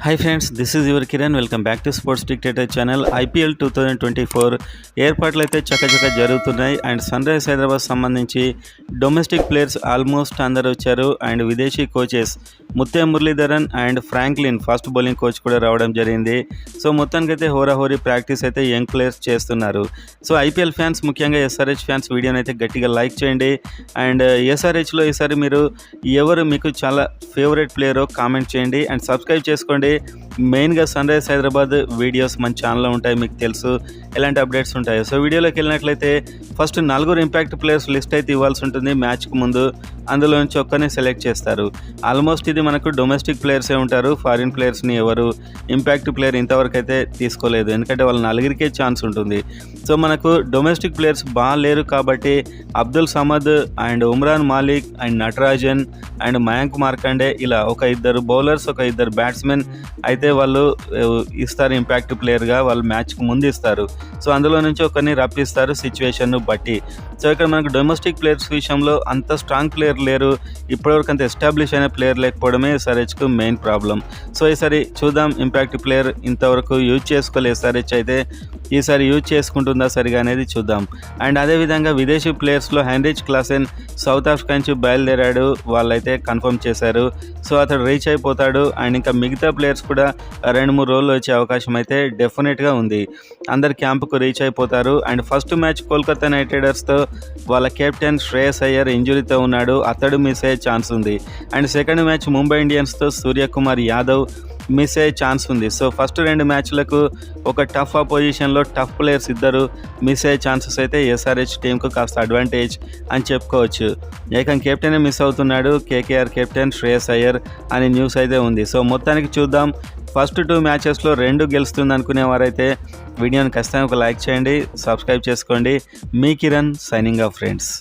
Hi friends, this is your Kiran. Welcome back to sports dictator channel. IPL 2024 ఏర్పాట్లు అయితే చక్కచక్క జరుగుతున్నాయి. And sun rise Hyderabad సంబంధించి domestic players almost అందరు వచ్చారు. అండ్ విదేశీ coaches Muttiah Muralitharan and Franklin fast bowling coach కూడా రావడం జరిగింది. సో మొత్తానికైతే హోరాహోరీ ప్రాక్టీస్ అయితే యంగ్ ప్లేయర్స్ చేస్తున్నారు. సో ఐపీఎల్ ఫ్యాన్స్, ముఖ్యంగా ఎస్ఆర్హెచ్ ఫ్యాన్స్ వీడియోని అయితే గట్టిగా లైక్ చేయండి. అండ్ ఎస్ఆర్హెచ్లో ఈసారి మీరు ఎవరు మీకు చాలా ఫేవరెట్ ప్లేయరో కామెంట్ చేయండి అండ్ సబ్స్క్రైబ్ చేసుకోండి. మెయిన్గా సన్ రైజ్ హైదరాబాద్ వీడియోస్ మన ఛానల్లో ఉంటాయి, మీకు తెలుసు ఎలాంటి అప్డేట్స్ ఉంటాయి. సో వీడియోలోకి వెళ్ళినట్లయితే ఫస్ట్ 4 ఇంపాక్ట్ ప్లేయర్స్ లిస్ట్ అయితే ఇవ్వాల్సి ఉంటుంది మ్యాచ్కి ముందు. అందులో నుంచి ఒక్కరిని సెలెక్ట్ చేస్తారు. ఆల్మోస్ట్ ఇది మనకు డొమెస్టిక్ ప్లేయర్సే ఉంటారు. ఫారిన్ ప్లేయర్స్ని ఎవరు ఇంపాక్ట్ ప్లేయర్ ఇంతవరకు అయితే తీసుకోలేదు, ఎందుకంటే వాళ్ళ 4కే ఛాన్స్ ఉంటుంది. సో మనకు డొమెస్టిక్ ప్లేయర్స్ బాగా లేరు కాబట్టి Abdul Samad and Umran Malik and Natarajan and Mayank Markande, ఇలా ఒక 2 బౌలర్స్, ఒక 2 బ్యాట్స్మెన్ అయితే వాళ్ళు ఇస్తారు ఇంపాక్ట్ ప్లేయర్గా. వాళ్ళు మ్యాచ్కి ముందు ఇస్తారు. సో అందులో నుంచి ఒకరిని రప్పిస్తారు సిచ్యువేషన్ను బట్టి. సో ఇక్కడ మనకు డొమెస్టిక్ ప్లేయర్స్ విషయంలో అంత స్ట్రాంగ్ ప్లేయర్ లేరు. ఇప్పటివరకు అంత ఎస్టాబ్లిష్ అయిన ప్లేయర్ లేకపోవడమే ఎస్ఆర్హెచ్కు మెయిన్ ప్రాబ్లం. సో ఈసారి చూద్దాం, ఇంపాక్ట్ ప్లేయర్ ఇంతవరకు యూజ్ చేసుకోలేదు ఎస్ఆర్హెచ్, అయితే ఈసారి యూజ్ చేసుకుంటుందా సరిగా అనేది చూద్దాం. అండ్ అదేవిధంగా విదేశీ ప్లేయర్స్లో హెన్రిచ్ క్లాసెన్ సౌత్ ఆఫ్రికా నుంచి బయలుదేరాడు, వాళ్ళైతే కన్ఫర్మ్ చేశారు. సో అతడు రీచ్ అయిపోతాడు. అండ్ ఇంకా మిగతా ప్లేయర్స్ కూడా 2-3 రోజులు వచ్చే అవకాశం అయితే డెఫినెట్గా ఉంది. అందరు క్యాంపుకు రీచ్ అయిపోతారు. And first match Kolkata Knight రైడర్స్తో వాళ్ళ కెప్టెన్ శ్రేయస్ అయ్యర్ ఇంజురీతో ఉన్నాడు, అతడు మిస్ అయ్యే ఛాన్స్ ఉంది. అండ్ సెకండ్ మ్యాచ్ ముంబై ఇండియన్స్తో సూర్యకుమార్ యాదవ్ మిస్ అయ్యే ఛాన్స్ ఉంది. సో ఫస్ట్ 2 మ్యాచ్లకు ఒక టఫ్ అపోజిషన్లో టఫ్ ప్లేయర్స్ ఇద్దరు మిస్ అయ్యే ఛాన్సెస్ అయితే ఎస్ఆర్హెచ్ టీంకు కాస్త అడ్వాంటేజ్ అని చెప్పుకోవచ్చు. ఏకం కెప్టెనే మిస్ అవుతున్నాడు, కేకేఆర్ కెప్టెన్ శ్రేయస్ అయ్యర్ అనే న్యూస్ అయితే ఉంది. సో మొత్తానికి చూద్దాం, ఫస్ట్ 2 మ్యాచెస్లో 2 గెలుస్తుంది అనుకునేవారైతే వీడియోని ఖచ్చితంగా ఒక లైక్ చేయండి, సబ్స్క్రైబ్ చేసుకోండి. మీ కిరణ్ సైనింగ్ ఆఫ్ ఫ్రెండ్స్.